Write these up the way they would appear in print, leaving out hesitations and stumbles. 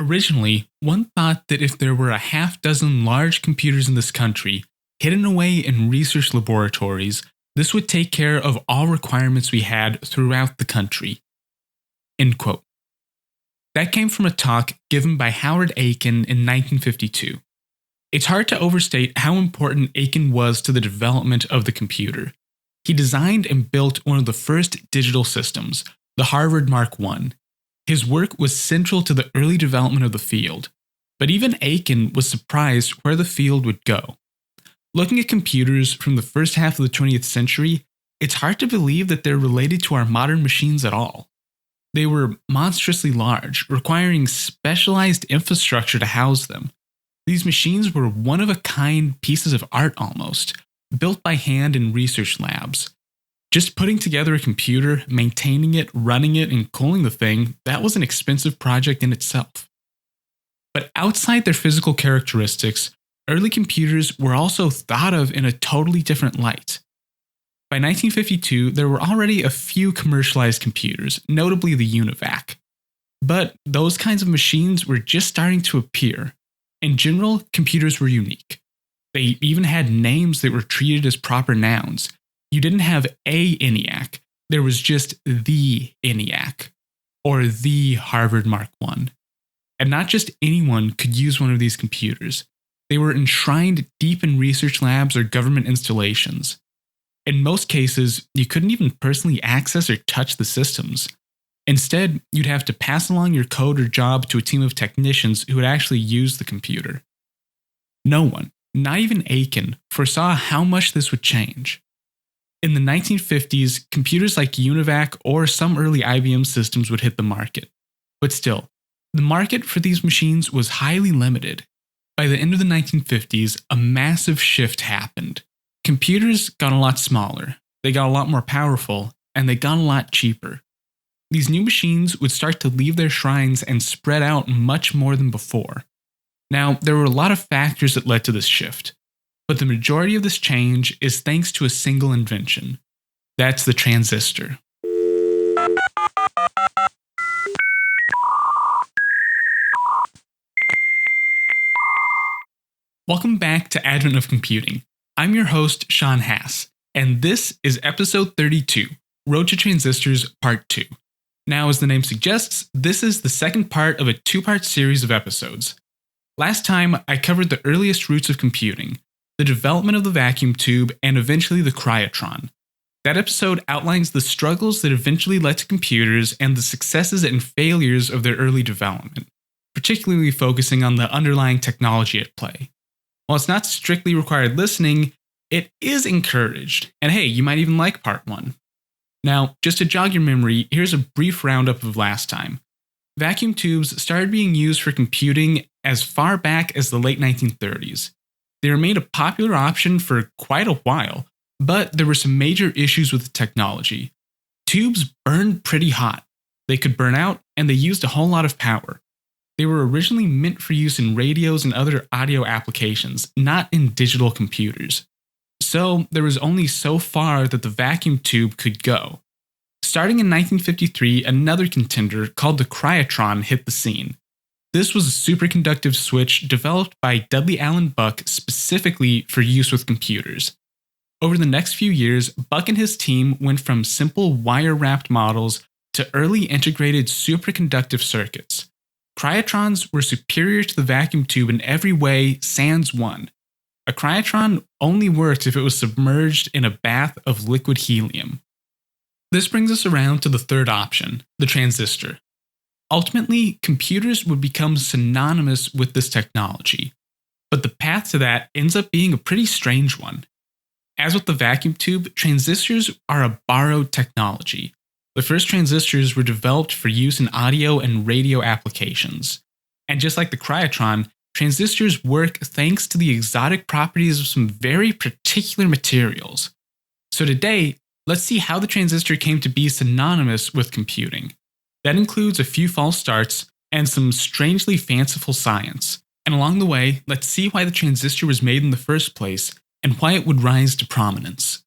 Originally, one thought that if there were a half dozen large computers in this country, hidden away in research laboratories, this would take care of all requirements we had throughout the country. End quote. That came from a talk given by Howard Aiken in 1952. It's hard to overstate how important Aiken was to the development of the computer. He designed and built one of the first digital systems, the Harvard Mark I. His work was central to the early development of the field, but even Aiken was surprised where the field would go. Looking at computers from the first half of the 20th century, it's hard to believe that they're related to our modern machines at all. They were monstrously large, requiring specialized infrastructure to house them. These machines were one-of-a-kind pieces of art almost, built by hand in research labs. Just putting together a computer, maintaining it, running it, and cooling the thing, that was an expensive project in itself. But outside their physical characteristics, early computers were also thought of in a totally different light. By 1952, there were already a few commercialized computers, notably the Univac. But those kinds of machines were just starting to appear. In general, computers were unique. They even had names that were treated as proper nouns. You didn't have a ENIAC, there was just the ENIAC, or the Harvard Mark I. And not just anyone could use one of these computers. They were enshrined deep in research labs or government installations. In most cases, you couldn't even personally access or touch the systems. Instead, you'd have to pass along your code or job to a team of technicians who would actually use the computer. No one, not even Aiken, foresaw how much this would change. In the 1950s, computers like Univac or some early IBM systems would hit the market. But still, the market for these machines was highly limited. By the end of the 1950s, a massive shift happened. Computers got a lot smaller, they got a lot more powerful, and they got a lot cheaper. These new machines would start to leave their shrines and spread out much more than before. Now, there were a lot of factors that led to this shift, but the majority of this change is thanks to a single invention. That's the transistor. Welcome back to Advent of Computing. I'm your host, Sean Hass, and this is episode 32, Road to Transistors Part 2. Now, as the name suggests, this is the second part of a two-part series of episodes. Last time, I covered the earliest roots of computing, the development of the vacuum tube, and eventually the cryotron. That episode outlines the struggles that eventually led to computers and the successes and failures of their early development, particularly focusing on the underlying technology at play. While it's not strictly required listening, it is encouraged, and hey, you might even like part 1. Now, just to jog your memory, here's a brief roundup of last time. Vacuum tubes started being used for computing as far back as the late 1930s. They remained a popular option for quite a while, but there were some major issues with the technology. Tubes burned pretty hot. They could burn out, and they used a whole lot of power. They were originally meant for use in radios and other audio applications, not in digital computers. So there was only so far that the vacuum tube could go. Starting in 1953, another contender called the cryotron hit the scene. This was a superconductive switch developed by Dudley Allen Buck specifically for use with computers. Over the next few years, Buck and his team went from simple wire-wrapped models to early integrated superconductive circuits. Cryotrons were superior to the vacuum tube in every way, sans one. A cryotron only worked if it was submerged in a bath of liquid helium. This brings us around to the third option, the transistor. Ultimately, computers would become synonymous with this technology, but the path to that ends up being a pretty strange one. As with the vacuum tube, transistors are a borrowed technology. The first transistors were developed for use in audio and radio applications. And just like the cryotron, transistors work thanks to the exotic properties of some very particular materials. So today, let's see how the transistor came to be synonymous with computing. That includes a few false starts and some strangely fanciful science. And along the way, let's see why the transistor was made in the first place and why it would rise to prominence.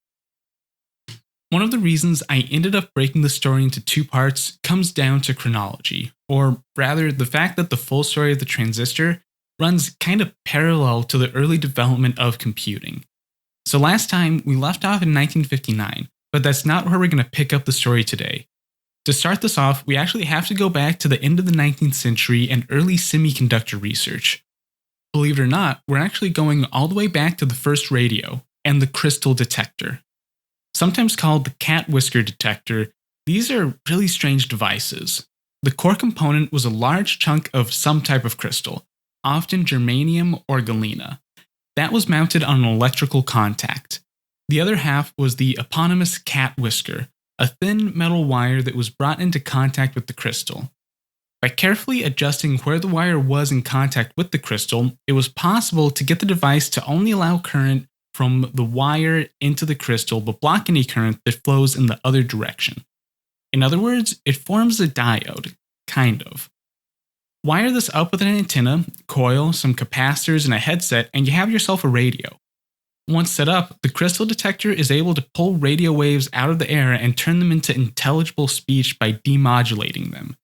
One of the reasons I ended up breaking the story into two parts comes down to chronology, or rather, the fact that the full story of the transistor runs kind of parallel to the early development of computing. So last time we left off in 1959, but that's not where we're going to pick up the story today. To start this off, we actually have to go back to the end of the 19th century and early semiconductor research. Believe it or not, we're actually going all the way back to the first radio and the crystal detector. Sometimes called the cat whisker detector, these are really strange devices. The core component was a large chunk of some type of crystal, often germanium or galena. That was mounted on an electrical contact. The other half was the eponymous cat whisker, a thin metal wire that was brought into contact with the crystal. By carefully adjusting where the wire was in contact with the crystal, it was possible to get the device to only allow current from the wire into the crystal but block any current that flows in the other direction. In other words, it forms a diode, kind of. Wire this up with an antenna, coil, some capacitors, and a headset, and you have yourself a radio. Once set up, the crystal detector is able to pull radio waves out of the air and turn them into intelligible speech by demodulating them.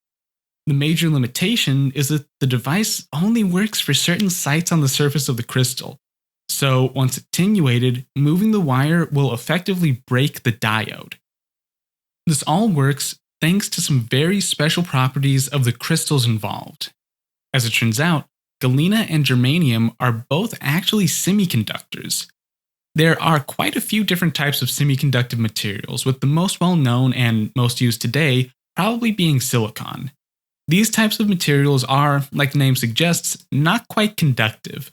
The major limitation is that the device only works for certain sites on the surface of the crystal. So, once attenuated, moving the wire will effectively break the diode. This all works thanks to some very special properties of the crystals involved. As it turns out, galena and germanium are both actually semiconductors. There are quite a few different types of semiconductive materials, with the most well-known and most used today probably being silicon. These types of materials are, like the name suggests, not quite conductive.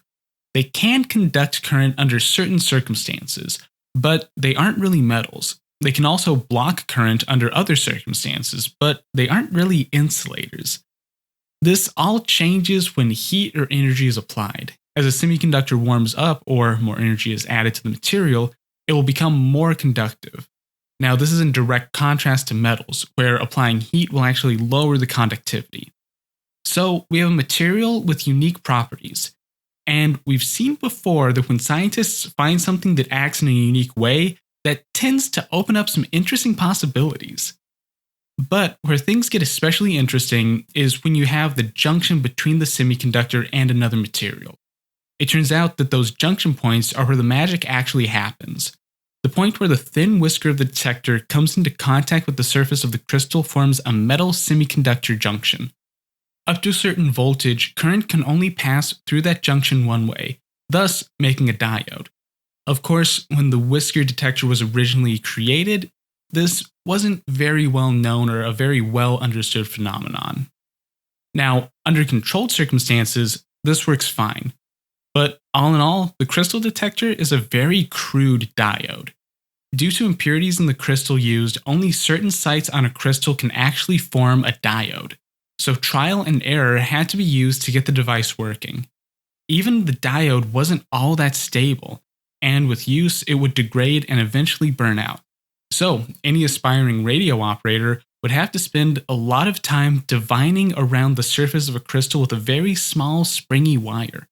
They can conduct current under certain circumstances, but they aren't really metals. They can also block current under other circumstances, but they aren't really insulators. This all changes when heat or energy is applied. As a semiconductor warms up or more energy is added to the material, it will become more conductive. Now, this is in direct contrast to metals, where applying heat will actually lower the conductivity. So, we have a material with unique properties. And we've seen before that when scientists find something that acts in a unique way, that tends to open up some interesting possibilities. But where things get especially interesting is when you have the junction between the semiconductor and another material. It turns out that those junction points are where the magic actually happens. The point where the thin whisker of the detector comes into contact with the surface of the crystal forms a metal semiconductor junction. Up to a certain voltage, current can only pass through that junction one way, thus making a diode. Of course, when the whisker detector was originally created, this wasn't very well known or a very well understood phenomenon. Now, under controlled circumstances, this works fine. But all in all, the crystal detector is a very crude diode. Due to impurities in the crystal used, only certain sites on a crystal can actually form a diode. So trial and error had to be used to get the device working. Even the diode wasn't all that stable, and with use, it would degrade and eventually burn out. So, any aspiring radio operator would have to spend a lot of time divining around the surface of a crystal with a very small, springy wire.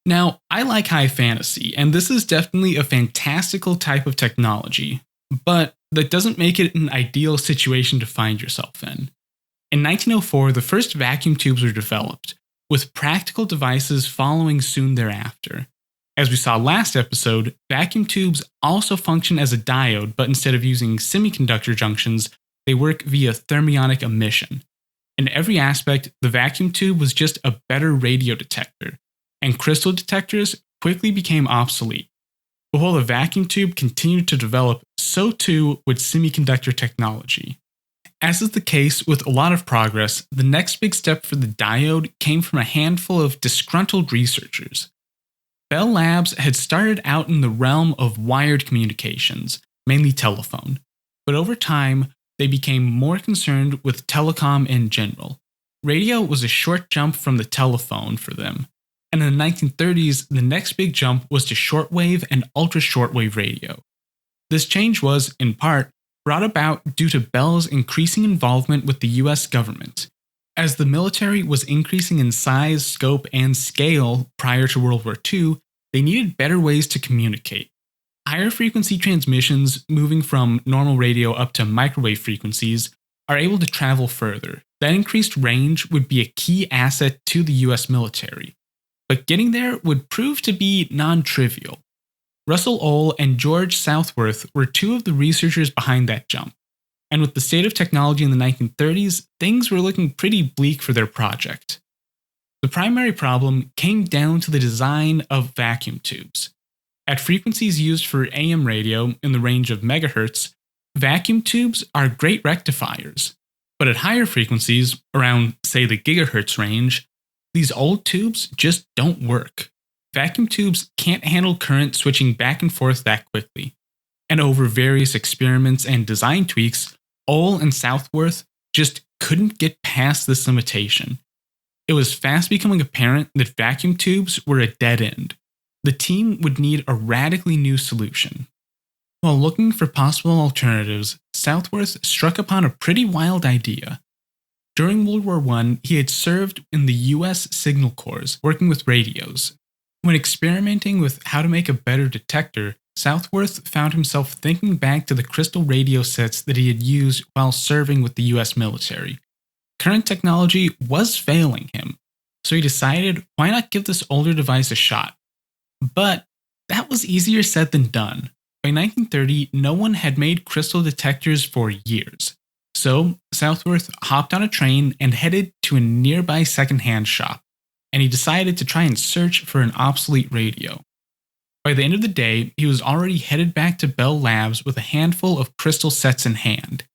Now, I like high fantasy, and this is definitely a fantastical type of technology, but that doesn't make it an ideal situation to find yourself in. In 1904, the first vacuum tubes were developed, with practical devices following soon thereafter. As we saw last episode, vacuum tubes also function as a diode, but instead of using semiconductor junctions, they work via thermionic emission. In every aspect, the vacuum tube was just a better radio detector, and crystal detectors quickly became obsolete. But while the vacuum tube continued to develop, so too would semiconductor technology. As is the case with a lot of progress, the next big step for the diode came from a handful of disgruntled researchers. Bell Labs had started out in the realm of wired communications, mainly telephone, but over time, they became more concerned with telecom in general. Radio was a short jump from the telephone for them, and in the 1930s, the next big jump was to shortwave and ultra-shortwave radio. This change was, in part, brought about due to Bell's increasing involvement with the US government. As the military was increasing in size, scope, and scale prior to World War II, they needed better ways to communicate. Higher frequency transmissions, moving from normal radio up to microwave frequencies, are able to travel further, That increased range would be a key asset to the US military, but getting there would prove to be non-trivial. Russell Ohl and George Southworth were two of the researchers behind that jump, and with the state of technology in the 1930s, things were looking pretty bleak for their project. The primary problem came down to the design of vacuum tubes. At frequencies used for AM radio in the range of megahertz, vacuum tubes are great rectifiers. But at higher frequencies, around, say, the gigahertz range, these old tubes just don't work. Vacuum tubes can't handle current switching back and forth that quickly. And over various experiments and design tweaks, Ohl and Southworth just couldn't get past this limitation. It was fast becoming apparent that vacuum tubes were a dead end. The team would need a radically new solution. While looking for possible alternatives, Southworth struck upon a pretty wild idea. During World War I, he had served in the US Signal Corps, working with radios. When experimenting with how to make a better detector, Southworth found himself thinking back to the crystal radio sets that he had used while serving with the US military. Current technology was failing him, so he decided, why not give this older device a shot? But that was easier said than done. By 1930, no one had made crystal detectors for years. So, Southworth hopped on a train and headed to a nearby secondhand shop, and he decided to try and search for an obsolete radio. By the end of the day, he was already headed back to Bell Labs with a handful of crystal sets in hand.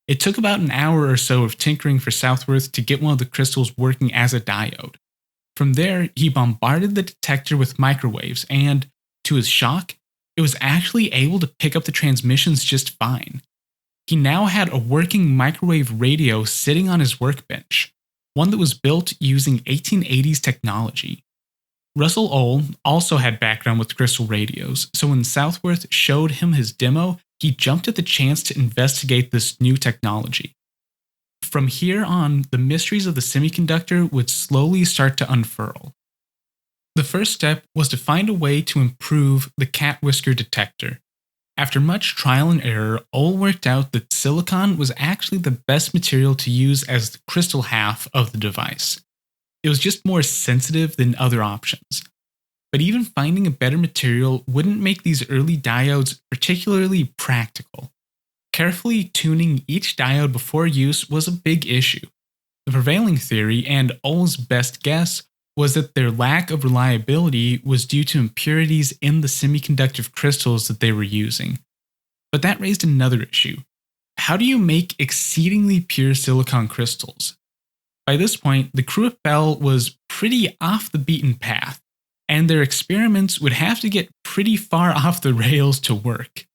It took about an hour or so of tinkering for Southworth to get one of the crystals working as a diode. From there, he bombarded the detector with microwaves and, to his shock, it was actually able to pick up the transmissions just fine. He now had a working microwave radio sitting on his workbench, one that was built using 1880s technology. Russell Ohl also had background with crystal radios, so when Southworth showed him his demo, he jumped at the chance to investigate this new technology. From here on, the mysteries of the semiconductor would slowly start to unfurl. The first step was to find a way to improve the cat whisker detector. After much trial and error, Ohl worked out that silicon was actually the best material to use as the crystal half of the device. It was just more sensitive than other options. But even finding a better material wouldn't make these early diodes particularly practical. Carefully tuning each diode before use was a big issue. The prevailing theory, and Ohl's best guess, was that their lack of reliability was due to impurities in the semiconductor crystals that they were using. But that raised another issue. How do you make exceedingly pure silicon crystals? By this point, the crew at Bell was pretty off the beaten path, and their experiments would have to get pretty far off the rails to work.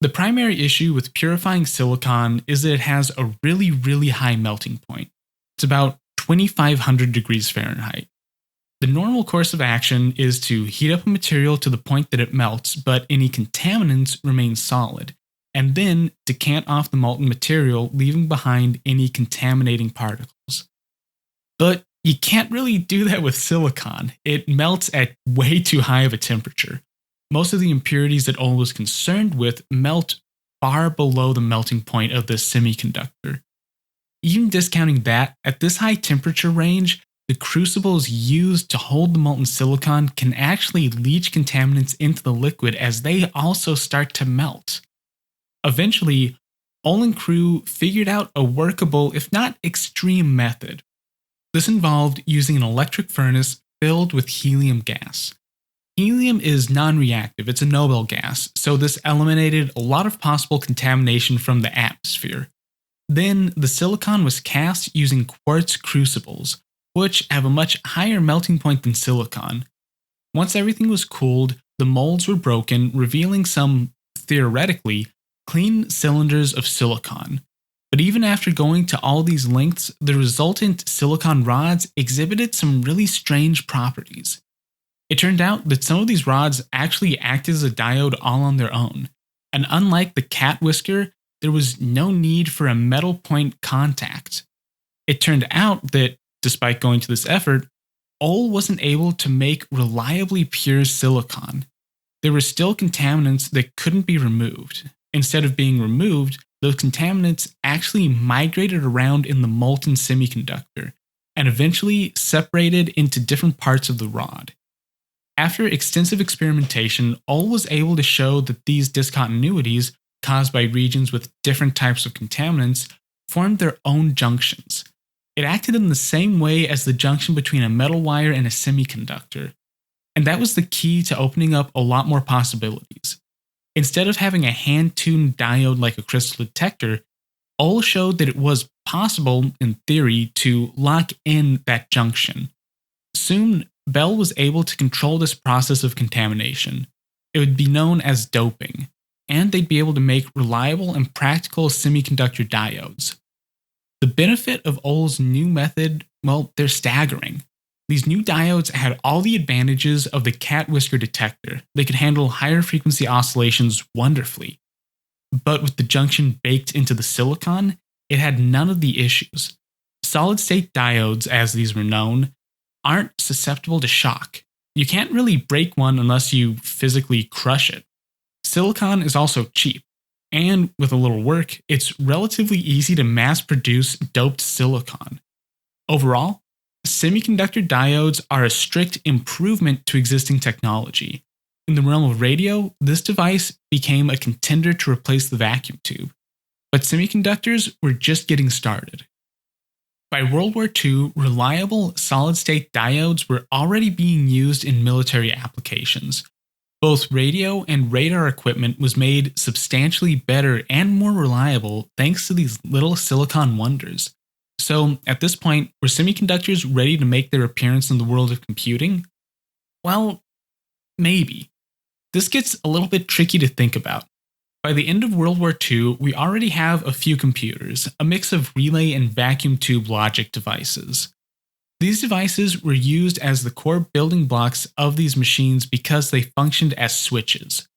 The primary issue with purifying silicon is that it has a really high melting point. It's about 2500 degrees Fahrenheit. The normal course of action is to heat up a material to the point that it melts, but any contaminants remain solid, and then decant off the molten material, leaving behind any contaminating particles. But you can't really do that with silicon. It melts at way too high of a temperature. Most of the impurities that Ohl was concerned with melt far below the melting point of the semiconductor. Even discounting that, at this high temperature range, the crucibles used to hold the molten silicon can actually leach contaminants into the liquid as they also start to melt. Eventually, Ohl and crew figured out a workable, if not extreme, method. This involved using an electric furnace filled with helium gas. Helium is non-reactive, it's a noble gas, so this eliminated a lot of possible contamination from the atmosphere. Then, the silicon was cast using quartz crucibles, which have a much higher melting point than silicon. Once everything was cooled, the molds were broken, revealing some, theoretically, clean cylinders of silicon. But even after going to all these lengths, the resultant silicon rods exhibited some really strange properties. It turned out that some of these rods actually acted as a diode all on their own, and unlike the cat whisker, there was no need for a metal point contact. It turned out that, despite going to this effort, Ohl wasn't able to make reliably pure silicon. There were still contaminants that couldn't be removed. Instead of being removed, those contaminants actually migrated around in the molten semiconductor and eventually separated into different parts of the rod. After extensive experimentation, Ull was able to show that these discontinuities, caused by regions with different types of contaminants, formed their own junctions. It acted in the same way as the junction between a metal wire and a semiconductor, and that was the key to opening up a lot more possibilities. Instead of having a hand-tuned diode like a crystal detector, Ull showed that it was possible, in theory, to lock in that junction. Soon, Bell was able to control this process of contamination. It would be known as doping, and they'd be able to make reliable and practical semiconductor diodes. The benefit of Ull's new method, well, they're staggering. These new diodes had all the advantages of the cat whisker detector. They could handle higher frequency oscillations wonderfully. But with the junction baked into the silicon, it had none of the issues. Solid-state diodes, as these were known, aren't susceptible to shock. You can't really break one unless you physically crush it. Silicon is also cheap, and with a little work, it's relatively easy to mass-produce doped silicon. Overall, semiconductor diodes are a strict improvement to existing technology. In the realm of radio, this device became a contender to replace the vacuum tube. But semiconductors were just getting started. By World War II, reliable solid-state diodes were already being used in military applications. Both radio and radar equipment was made substantially better and more reliable thanks to these little silicon wonders. So, at this point, were semiconductors ready to make their appearance in the world of computing? Well, maybe. This gets a little bit tricky to think about. By the end of World War II, we already have a few computers, a mix of relay and vacuum tube logic devices. These devices were used as the core building blocks of these machines because they functioned as switches.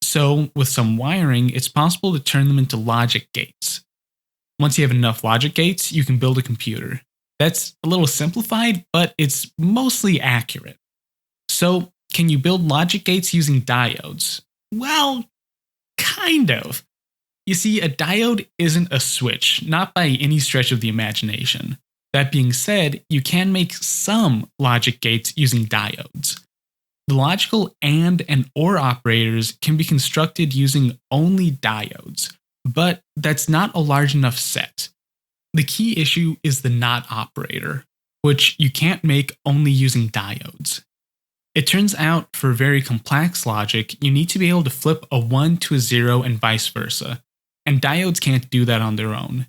So, with some wiring, it's possible to turn them into logic gates. Once you have enough logic gates, you can build a computer. That's a little simplified, but it's mostly accurate. So, can you build logic gates using diodes? Well, kind of. You see, a diode isn't a switch, not by any stretch of the imagination. That being said, you can make some logic gates using diodes. The logical AND and OR operators can be constructed using only diodes, but that's not a large enough set. The key issue is the NOT operator, which you can't make only using diodes. It turns out, for very complex logic, you need to be able to flip a 1 to a 0 and vice versa, and diodes can't do that on their own.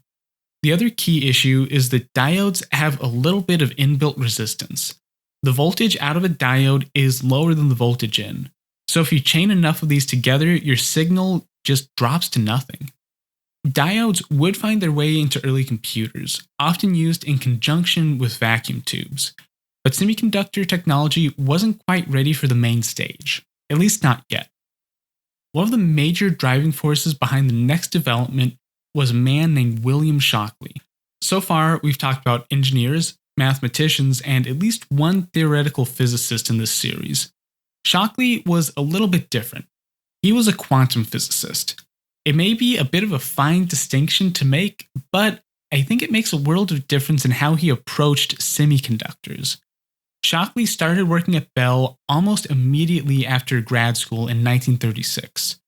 The other key issue is that diodes have a little bit of inbuilt resistance. The voltage out of a diode is lower than the voltage in, so if you chain enough of these together, your signal just drops to nothing. Diodes would find their way into early computers, often used in conjunction with vacuum tubes. But semiconductor technology wasn't quite ready for the main stage, at least not yet. One of the major driving forces behind the next development was a man named William Shockley. So far, we've talked about engineers, mathematicians, and at least one theoretical physicist in this series. Shockley was a little bit different. He was a quantum physicist. It may be a bit of a fine distinction to make, but I think it makes a world of difference in how he approached semiconductors. Shockley started working at Bell almost immediately after grad school in 1936.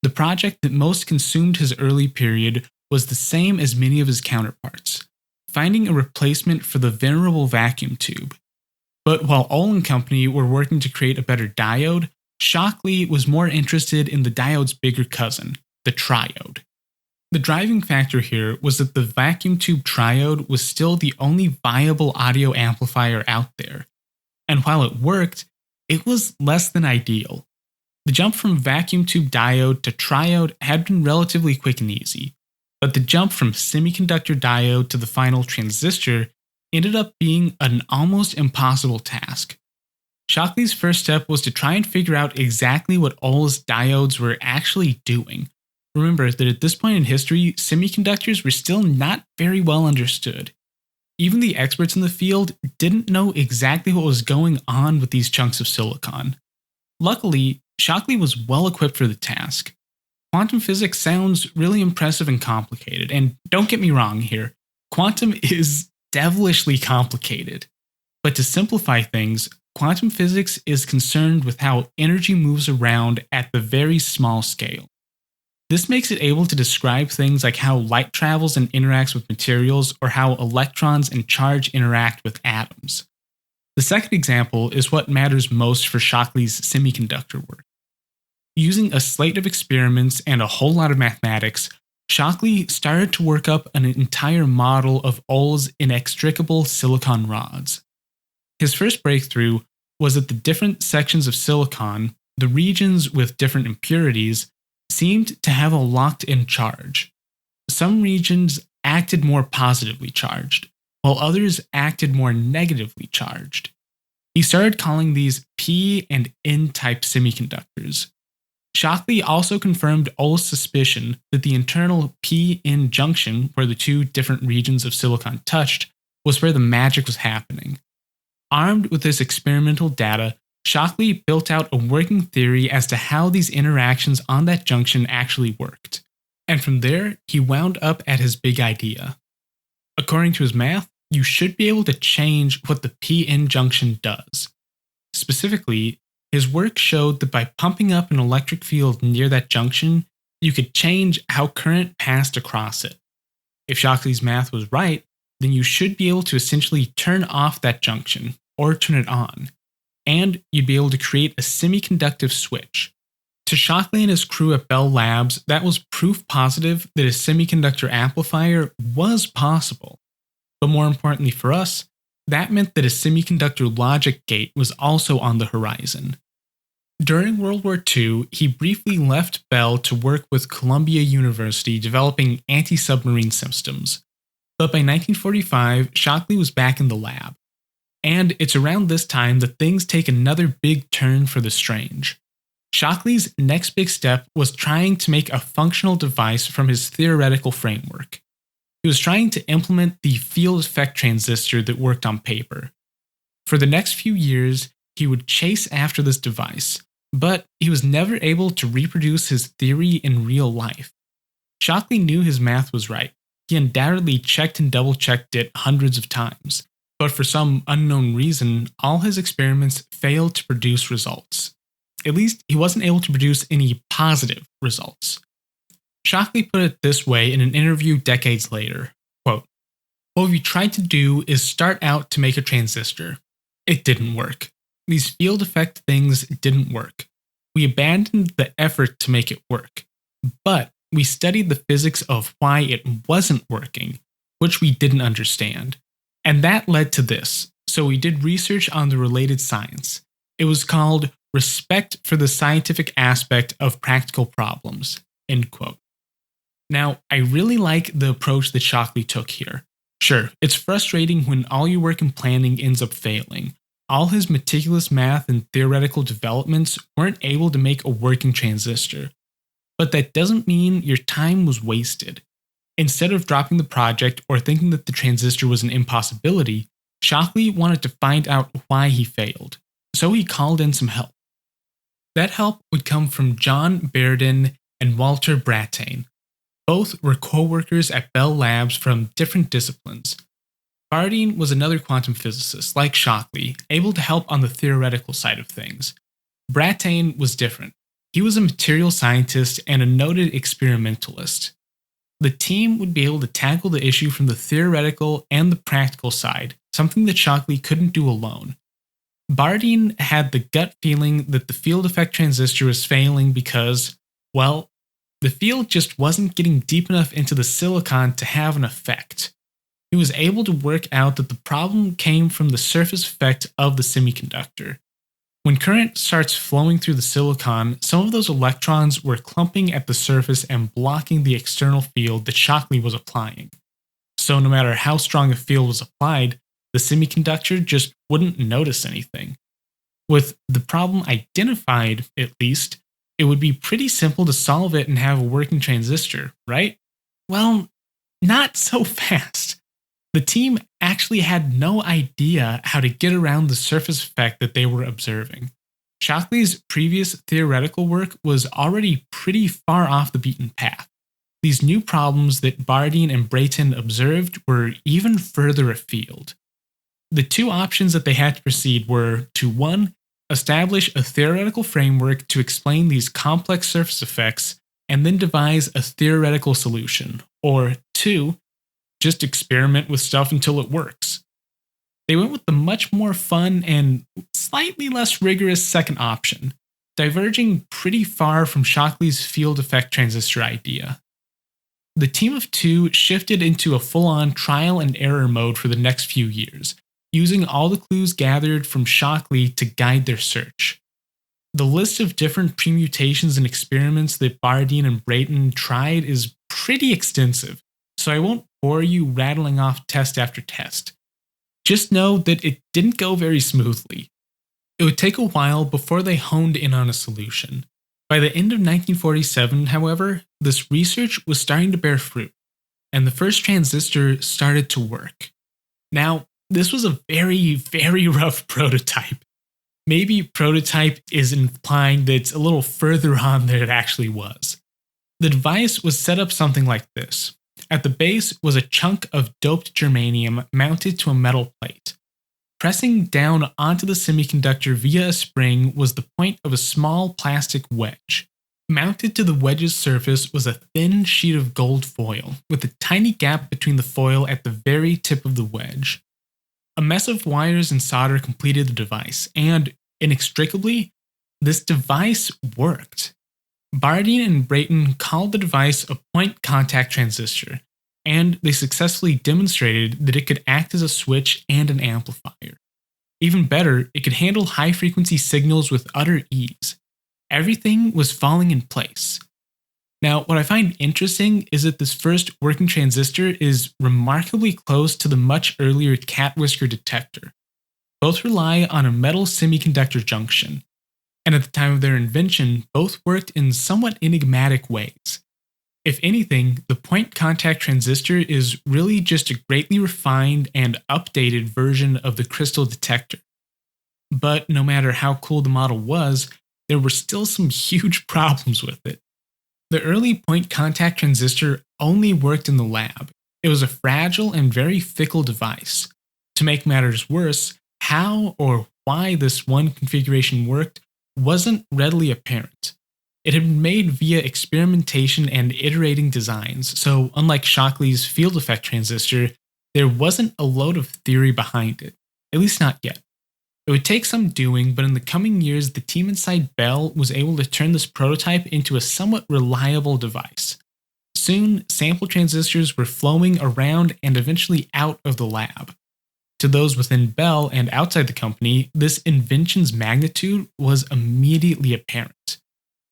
The project that most consumed his early period was the same as many of his counterparts, finding a replacement for the venerable vacuum tube. But while Ull and company were working to create a better diode, Shockley was more interested in the diode's bigger cousin, the triode. The driving factor here was that the vacuum tube triode was still the only viable audio amplifier out there. And while it worked, it was less than ideal. The jump from vacuum tube diode to triode had been relatively quick and easy, but the jump from semiconductor diode to the final transistor ended up being an almost impossible task. Shockley's first step was to try and figure out exactly what Ull's diodes were actually doing. Remember that at this point in history, semiconductors were still not very well understood. Even the experts in the field didn't know exactly what was going on with these chunks of silicon. Luckily, Shockley was well equipped for the task. Quantum physics sounds really impressive and complicated, and don't get me wrong here, quantum is devilishly complicated. But to simplify things, quantum physics is concerned with how energy moves around at the very small scale. This makes it able to describe things like how light travels and interacts with materials, or how electrons and charge interact with atoms. The second example is what matters most for Shockley's semiconductor work. Using a slate of experiments and a whole lot of mathematics, Shockley started to work up an entire model of Ohm's inextricable silicon rods. His first breakthrough was that the different sections of silicon, the regions with different impurities, seemed to have a locked-in charge. Some regions acted more positively charged, while others acted more negatively charged. He started calling these P and N-type semiconductors. Shockley also confirmed Ohm's suspicion that the internal P-N junction, where the two different regions of silicon touched, was where the magic was happening. Armed with this experimental data, Shockley built out a working theory as to how these interactions on that junction actually worked. And from there, he wound up at his big idea. According to his math, you should be able to change what the P-N junction does. Specifically, his work showed that by pumping up an electric field near that junction, you could change how current passed across it. If Shockley's math was right, then you should be able to essentially turn off that junction, or turn it on, and you'd be able to create a semiconductive switch. To Shockley and his crew at Bell Labs, that was proof positive that a semiconductor amplifier was possible. But more importantly for us, that meant that a semiconductor logic gate was also on the horizon. During World War II, he briefly left Bell to work with Columbia University developing anti-submarine systems. But by 1945, Shockley was back in the lab. And it's around this time that things take another big turn for the strange. Shockley's next big step was trying to make a functional device from his theoretical framework. He was trying to implement the field effect transistor that worked on paper. For the next few years, he would chase after this device, but he was never able to reproduce his theory in real life. Shockley knew his math was right. He undoubtedly checked and double-checked it hundreds of times, but for some unknown reason, all his experiments failed to produce results. At least, he wasn't able to produce any positive results. Shockley put it this way in an interview decades later, quote, "What we tried to do is start out to make a transistor. It didn't work. These field effect things didn't work. We abandoned the effort to make it work. But we studied the physics of why it wasn't working, which we didn't understand. And that led to this. So we did research on the related science. It was called Respect for the Scientific Aspect of Practical Problems." End quote. Now, I really like the approach that Shockley took here. Sure, it's frustrating when all your work and planning ends up failing. All his meticulous math and theoretical developments weren't able to make a working transistor. But that doesn't mean your time was wasted. Instead of dropping the project or thinking that the transistor was an impossibility, Shockley wanted to find out why he failed. So he called in some help. That help would come from John Berdin and Walter Brattain. Both were co-workers at Bell Labs from different disciplines. Bardeen was another quantum physicist, like Shockley, able to help on the theoretical side of things. Brattain was different. He was a material scientist and a noted experimentalist. The team would be able to tackle the issue from the theoretical and the practical side, something that Shockley couldn't do alone. Bardeen had the gut feeling that the field effect transistor was failing because, well, the field just wasn't getting deep enough into the silicon to have an effect. He was able to work out that the problem came from the surface effect of the semiconductor. When current starts flowing through the silicon, some of those electrons were clumping at the surface and blocking the external field that Shockley was applying. So no matter how strong a field was applied, the semiconductor just wouldn't notice anything. With the problem identified, at least, it would be pretty simple to solve it and have a working transistor, right? Well, not so fast. The team actually had no idea how to get around the surface effect that they were observing. Shockley's previous theoretical work was already pretty far off the beaten path. These new problems that Bardeen and Brayton observed were even further afield. The two options that they had to proceed were to 1. Establish a theoretical framework to explain these complex surface effects and then devise a theoretical solution, or 2. Just experiment with stuff until it works. They went with the much more fun and slightly less rigorous second option, diverging pretty far from Shockley's field effect transistor idea. The team of two shifted into a full-on trial and error mode for the next few years, using all the clues gathered from Shockley to guide their search. The list of different permutations and experiments that Bardeen and Brayton tried is pretty extensive, so I won't bore you rattling off test after test. Just know that it didn't go very smoothly. It would take a while before they honed in on a solution. By the end of 1947, however, this research was starting to bear fruit, and the first transistor started to work. Now, this was a very, very rough prototype. Maybe prototype is implying that it's a little further on than it actually was. The device was set up something like this. At the base was a chunk of doped germanium mounted to a metal plate. Pressing down onto the semiconductor via a spring was the point of a small plastic wedge. Mounted to the wedge's surface was a thin sheet of gold foil, with a tiny gap between the foil at the very tip of the wedge. A mess of wires and solder completed the device, and, inextricably, this device worked. Bardeen and Brayton called the device a point-contact transistor, and they successfully demonstrated that it could act as a switch and an amplifier. Even better, it could handle high-frequency signals with utter ease. Everything was falling in place. Now, what I find interesting is that this first working transistor is remarkably close to the much earlier cat whisker detector. Both rely on a metal semiconductor junction, and at the time of their invention, both worked in somewhat enigmatic ways. If anything, the point-contact transistor is really just a greatly refined and updated version of the crystal detector. But no matter how cool the model was, there were still some huge problems with it. The early point-contact transistor only worked in the lab. It was a fragile and very fickle device. To make matters worse, how or why this one configuration worked wasn't readily apparent. It had been made via experimentation and iterating designs, so unlike Shockley's field effect transistor, there wasn't a load of theory behind it, at least not yet. It would take some doing, but in the coming years, the team inside Bell was able to turn this prototype into a somewhat reliable device. Soon, sample transistors were flowing around and eventually out of the lab. To those within Bell and outside the company, this invention's magnitude was immediately apparent.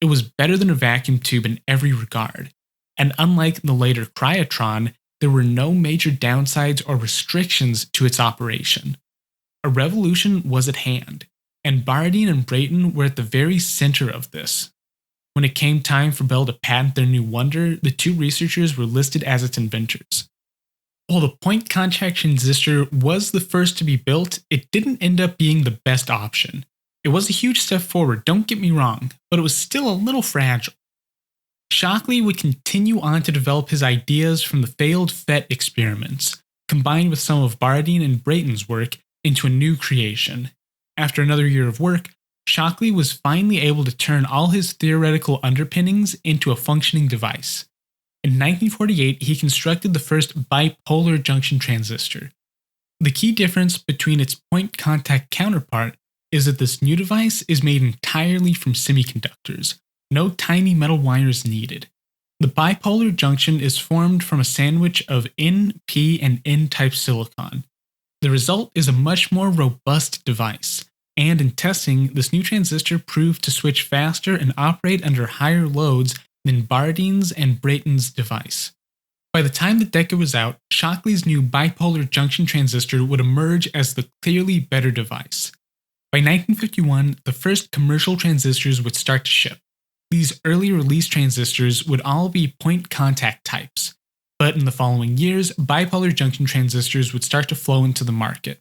It was better than a vacuum tube in every regard, and unlike the later Cryotron, there were no major downsides or restrictions to its operation. A revolution was at hand, and Bardeen and Brayton were at the very center of this. When it came time for Bell to patent their new wonder, the two researchers were listed as its inventors. While the point-contact transistor was the first to be built, it didn't end up being the best option. It was a huge step forward, don't get me wrong, but it was still a little fragile. Shockley would continue on to develop his ideas from the failed FET experiments, combined with some of Bardeen and Brayton's work, into a new creation. After another year of work, Shockley was finally able to turn all his theoretical underpinnings into a functioning device. In 1948, he constructed the first Bipolar Junction transistor. The key difference between its point-contact counterpart is that this new device is made entirely from semiconductors, no tiny metal wires needed. The bipolar junction is formed from a sandwich of N, P, and N-type silicon. The result is a much more robust device, and in testing, this new transistor proved to switch faster and operate under higher loads than Bardeen's and Brayton's device. By the time the decade was out, Shockley's new bipolar junction transistor would emerge as the clearly better device. By 1951, the first commercial transistors would start to ship. These early release transistors would all be point-contact types, but in the following years, bipolar junction transistors would start to flow into the market.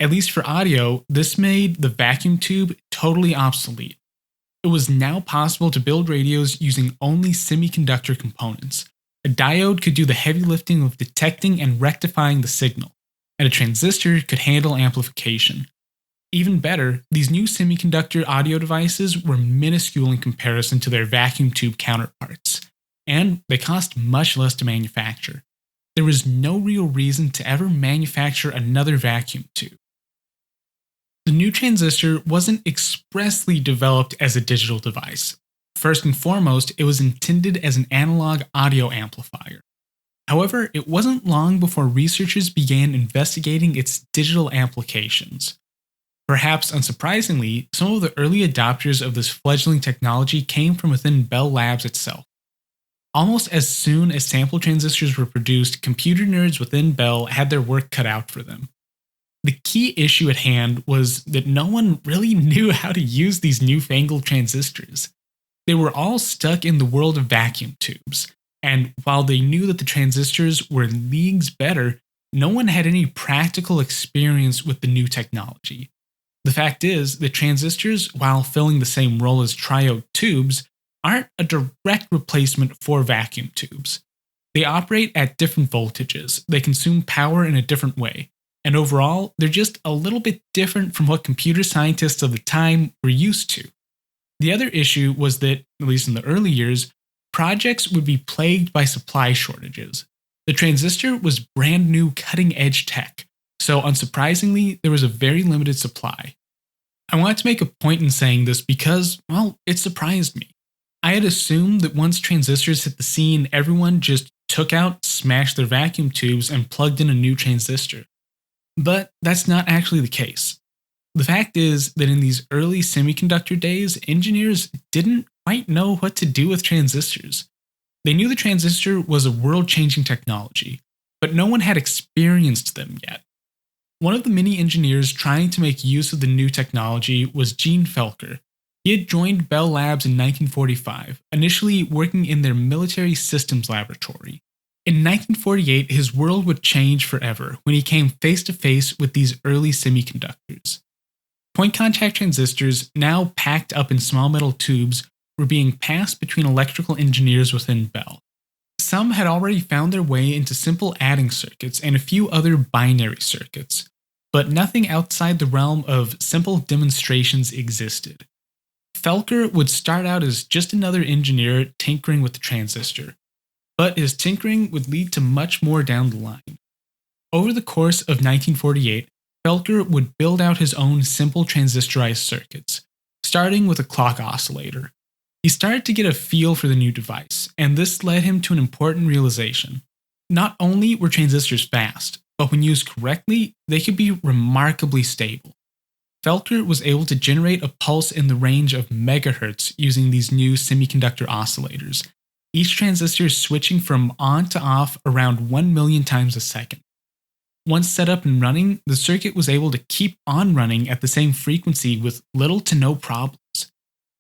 At least for audio, this made the vacuum tube totally obsolete. It was now possible to build radios using only semiconductor components. A diode could do the heavy lifting of detecting and rectifying the signal, and a transistor could handle amplification. Even better, these new semiconductor audio devices were minuscule in comparison to their vacuum tube counterparts, and they cost much less to manufacture. There was no real reason to ever manufacture another vacuum tube. The new transistor wasn't expressly developed as a digital device. First and foremost, it was intended as an analog audio amplifier. However, it wasn't long before researchers began investigating its digital applications. Perhaps unsurprisingly, some of the early adopters of this fledgling technology came from within Bell Labs itself. Almost as soon as sample transistors were produced, computer nerds within Bell had their work cut out for them. The key issue at hand was that no one really knew how to use these newfangled transistors. They were all stuck in the world of vacuum tubes, and while they knew that the transistors were leagues better, no one had any practical experience with the new technology. The fact is that transistors, while filling the same role as triode tubes, aren't a direct replacement for vacuum tubes. They operate at different voltages, they consume power in a different way, and overall, they're just a little bit different from what computer scientists of the time were used to. The other issue was that, at least in the early years, projects would be plagued by supply shortages. The transistor was brand new cutting-edge tech, so unsurprisingly, there was a very limited supply. I wanted to make a point in saying this because, well, it surprised me. I had assumed that once transistors hit the scene, everyone just took out, smashed their vacuum tubes, and plugged in a new transistor. But that's not actually the case. The fact is that in these early semiconductor days, engineers didn't quite know what to do with transistors. They knew the transistor was a world-changing technology, but no one had experienced them yet. One of the many engineers trying to make use of the new technology was Gene Felker. He had joined Bell Labs in 1945, initially working in their military systems laboratory. In 1948, his world would change forever when he came face to face with these early semiconductors. Point-contact transistors, now packed up in small metal tubes, were being passed between electrical engineers within Bell. Some had already found their way into simple adding circuits and a few other binary circuits, but nothing outside the realm of simple demonstrations existed. Felker would start out as just another engineer tinkering with the transistor, but his tinkering would lead to much more down the line. Over the course of 1948, Felker would build out his own simple transistorized circuits, starting with a clock oscillator. He started to get a feel for the new device, and this led him to an important realization. Not only were transistors fast, but when used correctly, they could be remarkably stable. Felker was able to generate a pulse in the range of megahertz using these new semiconductor oscillators, each transistor switching from on to off around 1 million times a second. Once set up and running, the circuit was able to keep on running at the same frequency with little to no problems.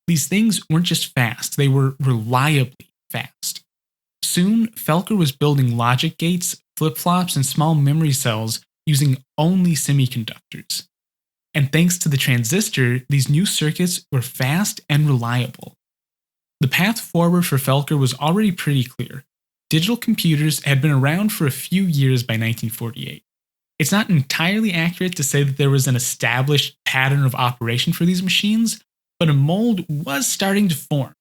These things weren't just fast, they were reliably fast. Soon, Felker was building logic gates, flip-flops, and small memory cells using only semiconductors. And thanks to the transistor, these new circuits were fast and reliable. The path forward for Felker was already pretty clear. Digital computers had been around for a few years by 1948. It's not entirely accurate to say that there was an established pattern of operation for these machines, but a mold was starting to form.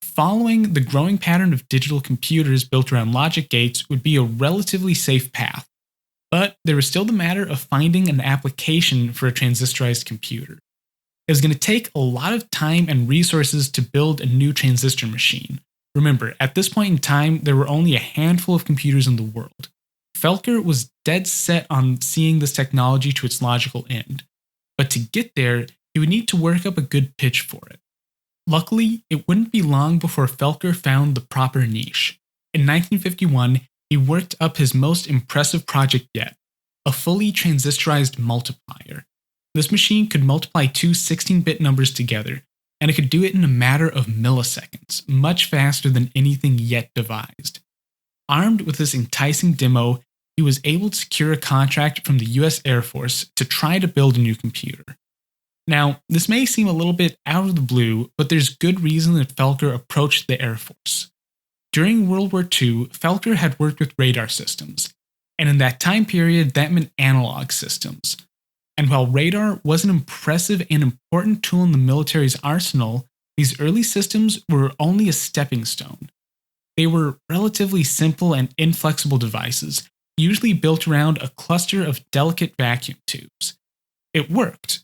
Following the growing pattern of digital computers built around logic gates would be a relatively safe path, but there was still the matter of finding an application for a transistorized computer. It was going to take a lot of time and resources to build a new transistor machine. Remember, at this point in time, there were only a handful of computers in the world. Felker was dead set on seeing this technology to its logical end, but to get there, he would need to work up a good pitch for it. Luckily, it wouldn't be long before Felker found the proper niche. In 1951, he worked up his most impressive project yet, a fully transistorized multiplier. This machine could multiply two 16-bit numbers together, and it could do it in a matter of milliseconds, much faster than anything yet devised. Armed with this enticing demo, he was able to secure a contract from the US Air Force to try to build a new computer. Now, this may seem a little bit out of the blue, but there's good reason that Felker approached the Air Force. During World War II, Felker had worked with radar systems, and in that time period, that meant analog systems. And while radar was an impressive and important tool in the military's arsenal, these early systems were only a stepping stone. They were relatively simple and inflexible devices, usually built around a cluster of delicate vacuum tubes. It worked,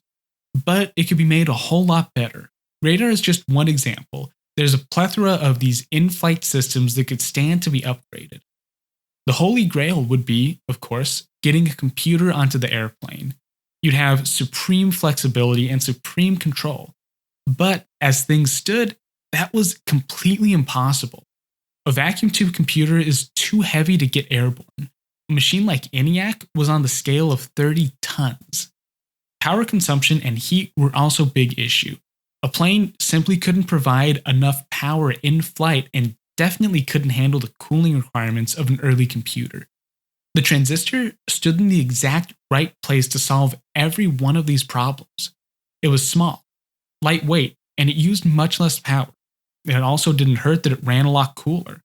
but it could be made a whole lot better. Radar is just one example. There's a plethora of these in-flight systems that could stand to be upgraded. The holy grail would be, of course, getting a computer onto the airplane. You'd have supreme flexibility and supreme control. But as things stood, that was completely impossible. A vacuum tube computer is too heavy to get airborne. A machine like ENIAC was on the scale of 30 tons. Power consumption and heat were also a big issue. A plane simply couldn't provide enough power in flight and definitely couldn't handle the cooling requirements of an early computer. The Transistor stood in the exact right place to solve every one of these problems. It was small, lightweight, and it used much less power. It also didn't hurt that it ran a lot cooler.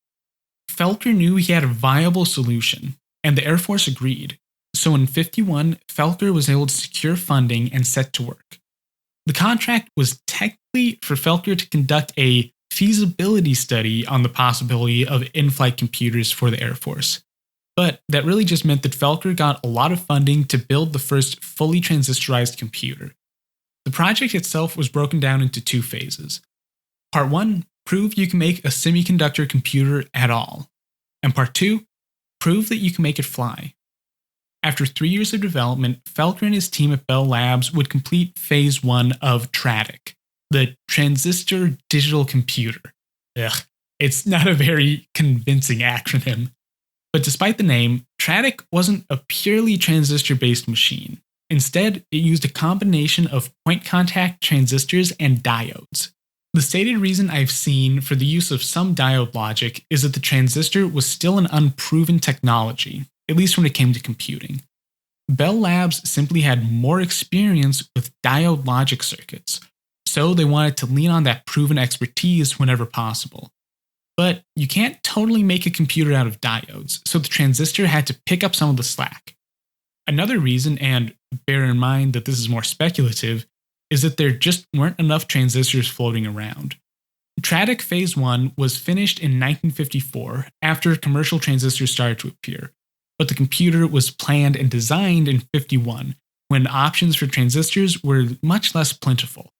Felker knew he had a viable solution, and the Air Force agreed. So in 1951, Felker was able to secure funding and set to work. The contract was technically for Felker to conduct a feasibility study on the possibility of in-flight computers for the Air Force. But that really just meant that Felker got a lot of funding to build the first fully transistorized computer. The project itself was broken down into two phases. Part 1, prove you can make a semiconductor computer at all. And Part 2, prove that you can make it fly. After 3 years of development, Felker and his team at Bell Labs would complete Phase 1 of TRADIC, the Transistor Digital Computer. It's not a very convincing acronym. But despite the name, TRADIC wasn't a purely transistor-based machine. Instead, it used a combination of point-contact transistors and diodes. The stated reason I've seen for the use of some diode logic is that the transistor was still an unproven technology, at least when it came to computing. Bell Labs simply had more experience with diode logic circuits, so they wanted to lean on that proven expertise whenever possible. But you can't totally make a computer out of diodes, so the transistor had to pick up some of the slack. Another reason, and bear in mind that this is more speculative, is that there just weren't enough transistors floating around. TRADIC Phase 1 was finished in 1954 after commercial transistors started to appear, but the computer was planned and designed in 1951 when options for transistors were much less plentiful.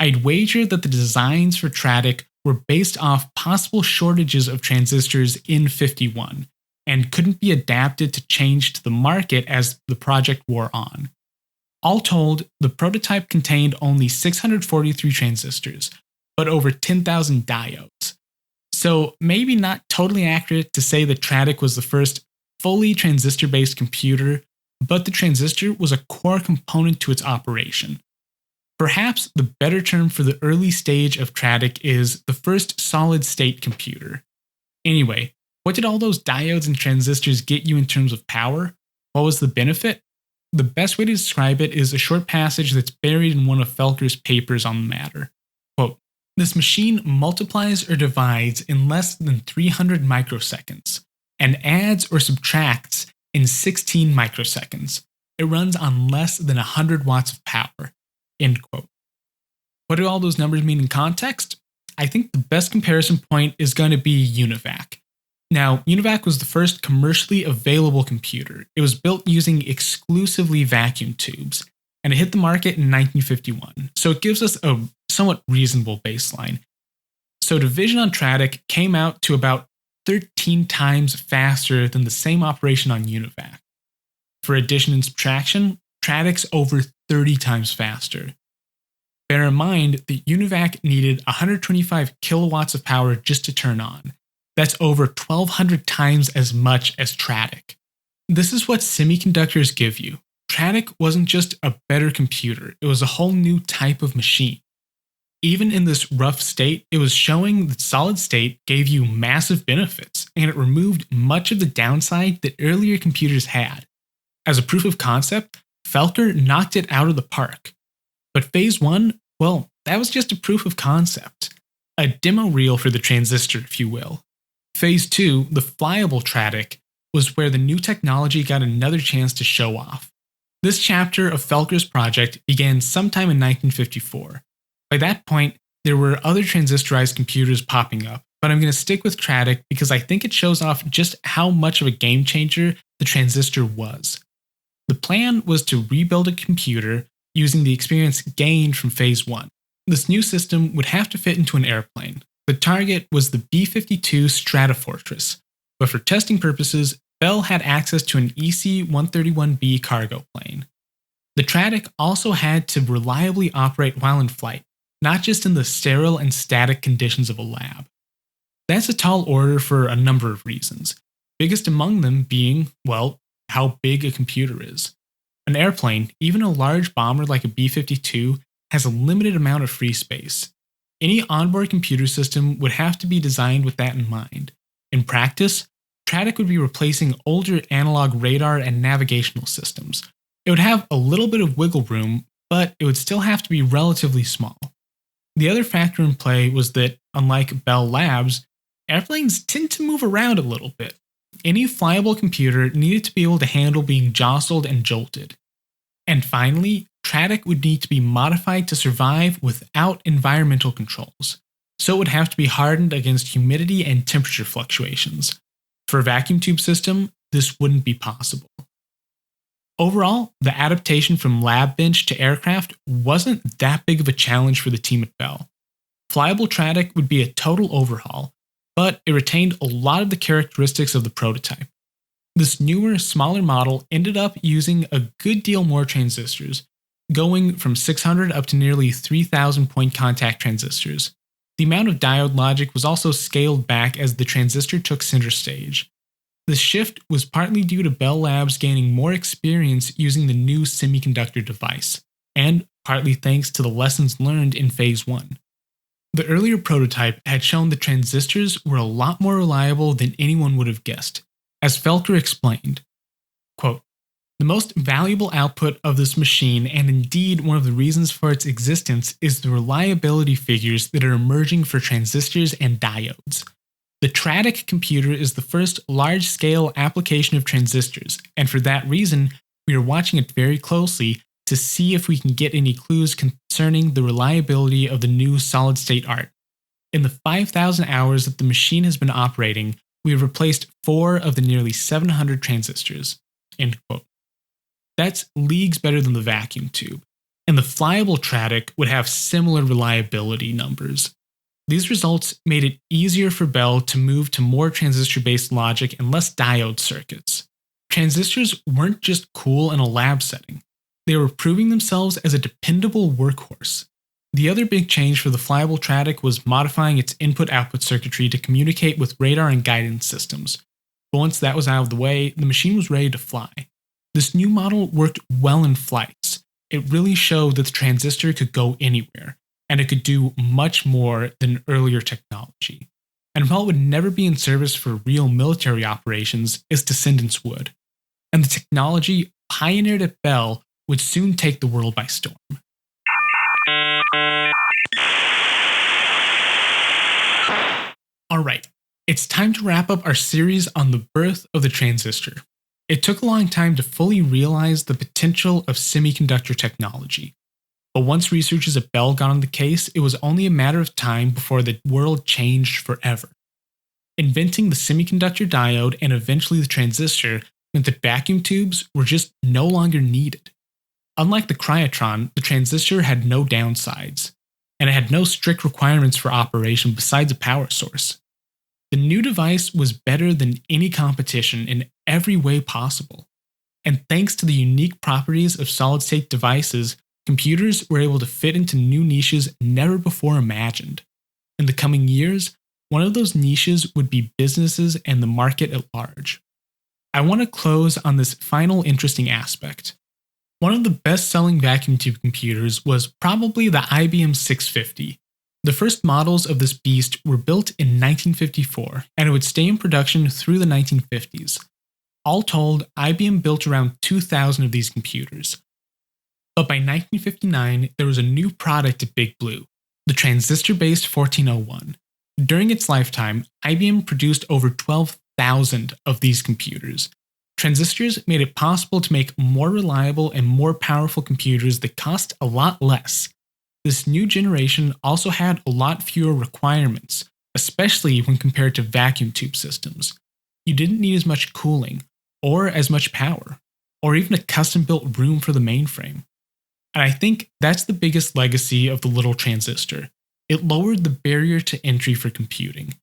I'd wager that the designs for TRADIC were based off possible shortages of transistors in 1951 and couldn't be adapted to change to the market as the project wore on. All told, the prototype contained only 643 transistors, but over 10,000 diodes. So maybe not totally accurate to say that TRADIC was the first fully transistor-based computer, but the transistor was a core component to its operation. Perhaps the better term for the early stage of TRADIC is the first solid-state computer. Anyway, what did all those diodes and transistors get you in terms of power? What was the benefit? The best way to describe it is a short passage that's buried in one of Felker's papers on the matter. Quote, "This machine multiplies or divides in less than 300 microseconds and adds or subtracts in 16 microseconds. It runs on less than 100 watts of power." End quote. What do all those numbers mean in context? I think the best comparison point is going to be Univac. Now, Univac was the first commercially available computer. It was built using exclusively vacuum tubes, and it hit the market in 1951, so it gives us a somewhat reasonable baseline. So division on TRADIC came out to about 13 times faster than the same operation on Univac. For addition and subtraction, TRADIC's over 30 times faster. Bear in mind that Univac needed 125 kilowatts of power just to turn on. That's over 1,200 times as much as TRADIC. This is what semiconductors give you. TRADIC wasn't just a better computer, it was a whole new type of machine. Even in this rough state, it was showing that solid state gave you massive benefits, and it removed much of the downside that earlier computers had. As a proof of concept, Felker knocked it out of the park. But phase 1, well, that was just a proof of concept. A demo reel for the transistor, if you will. Phase 2, the Flyable Traffic, was where the new technology got another chance to show off. This chapter of Felker's project began sometime in 1954. By that point, there were other transistorized computers popping up, but I'm going to stick with Tradic because I think it shows off just how much of a game changer the transistor was. The plan was to rebuild a computer using the experience gained from phase 1. This new system would have to fit into an airplane. The target was the B-52 Stratofortress, but for testing purposes, Bell had access to an EC-131B cargo plane. The Tradic also had to reliably operate while in flight, not just in the sterile and static conditions of a lab. That's a tall order for a number of reasons, biggest among them being, well, how big a computer is. An airplane, even a large bomber like a B-52, has a limited amount of free space. Any onboard computer system would have to be designed with that in mind. In practice, Tradic would be replacing older analog radar and navigational systems. It would have a little bit of wiggle room, but it would still have to be relatively small. The other factor in play was that, unlike Bell Labs, airplanes tend to move around a little bit. Any flyable computer needed to be able to handle being jostled and jolted. And finally, Tradic would need to be modified to survive without environmental controls, so it would have to be hardened against humidity and temperature fluctuations. For a vacuum tube system, this wouldn't be possible. Overall, the adaptation from lab bench to aircraft wasn't that big of a challenge for the team at Bell. Flyable Tradic would be a total overhaul, but it retained a lot of the characteristics of the prototype. This newer, smaller model ended up using a good deal more transistors, going from 600 up to nearly 3,000 point-contact transistors. The amount of diode logic was also scaled back as the transistor took center stage. The shift was partly due to Bell Labs gaining more experience using the new semiconductor device, and partly thanks to the lessons learned in phase 1. The earlier prototype had shown the transistors were a lot more reliable than anyone would have guessed. As Felker explained, quote, "The most valuable output of this machine, and indeed one of the reasons for its existence, is the reliability figures that are emerging for transistors and diodes. The Tradic computer is the first large-scale application of transistors, and for that reason, we are watching it very closely to see if we can get any clues concerning the reliability of the new solid-state art. In the 5,000 hours that the machine has been operating, we have replaced 4 of the nearly 700 transistors." End quote. That's leagues better than the vacuum tube, and the Flyable Tradic would have similar reliability numbers. These results made it easier for Bell to move to more transistor-based logic and less diode circuits. Transistors weren't just cool in a lab setting. They were proving themselves as a dependable workhorse. The other big change for the Flyable Tradic was modifying its input-output circuitry to communicate with radar and guidance systems. But once that was out of the way, the machine was ready to fly. This new model worked well in flights. It really showed that the transistor could go anywhere, and it could do much more than earlier technology. And while it would never be in service for real military operations, its descendants would. And the technology pioneered at Bell would soon take the world by storm. Alright, it's time to wrap up our series on the birth of the transistor. It took a long time to fully realize the potential of semiconductor technology. But once researchers at Bell got on the case, it was only a matter of time before the world changed forever. Inventing the semiconductor diode and eventually the transistor meant that vacuum tubes were just no longer needed. Unlike the cryotron, the transistor had no downsides, and it had no strict requirements for operation besides a power source. The new device was better than any competition in every way possible. And thanks to the unique properties of solid-state devices, computers were able to fit into new niches never before imagined. In the coming years, one of those niches would be businesses and the market at large. I want to close on this final interesting aspect. One of the best-selling vacuum tube computers was probably the IBM 650. The first models of this beast were built in 1954, and it would stay in production through the 1950s. All told, IBM built around 2,000 of these computers. But by 1959, there was a new product at Big Blue, the transistor-based 1401. During its lifetime, IBM produced over 12,000 of these computers. Transistors made it possible to make more reliable and more powerful computers that cost a lot less. This new generation also had a lot fewer requirements, especially when compared to vacuum tube systems. You didn't need as much cooling, or as much power, or even a custom-built room for the mainframe. And I think that's the biggest legacy of the little transistor. It lowered the barrier to entry for computing.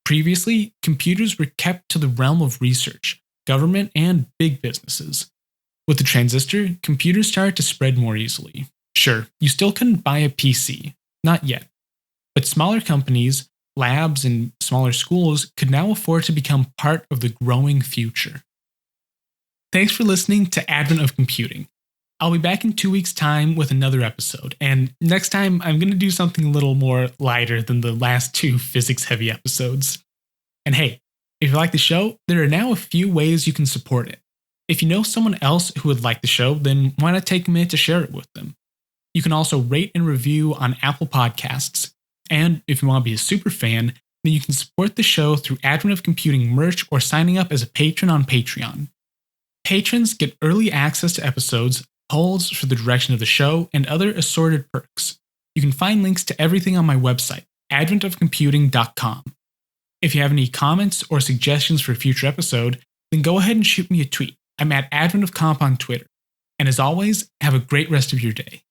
Previously, computers were kept to the realm of research, government, and big businesses. With the transistor, computers started to spread more easily. Sure, you still couldn't buy a PC, not yet. But smaller companies, labs, and smaller schools could now afford to become part of the growing future. Thanks for listening to Advent of Computing. I'll be back in 2 weeks' time with another episode, and next time I'm going to do something a little more lighter than the last 2 physics-heavy episodes. And hey, if you like the show, there are now a few ways you can support it. If you know someone else who would like the show, then why not take a minute to share it with them? You can also rate and review on Apple Podcasts. And if you want to be a super fan, then you can support the show through Advent of Computing merch or signing up as a patron on Patreon. Patrons get early access to episodes, polls for the direction of the show, and other assorted perks. You can find links to everything on my website, adventofcomputing.com. If you have any comments or suggestions for a future episode, then go ahead and shoot me a tweet. I'm at Advent of Comp on Twitter. And as always, have a great rest of your day.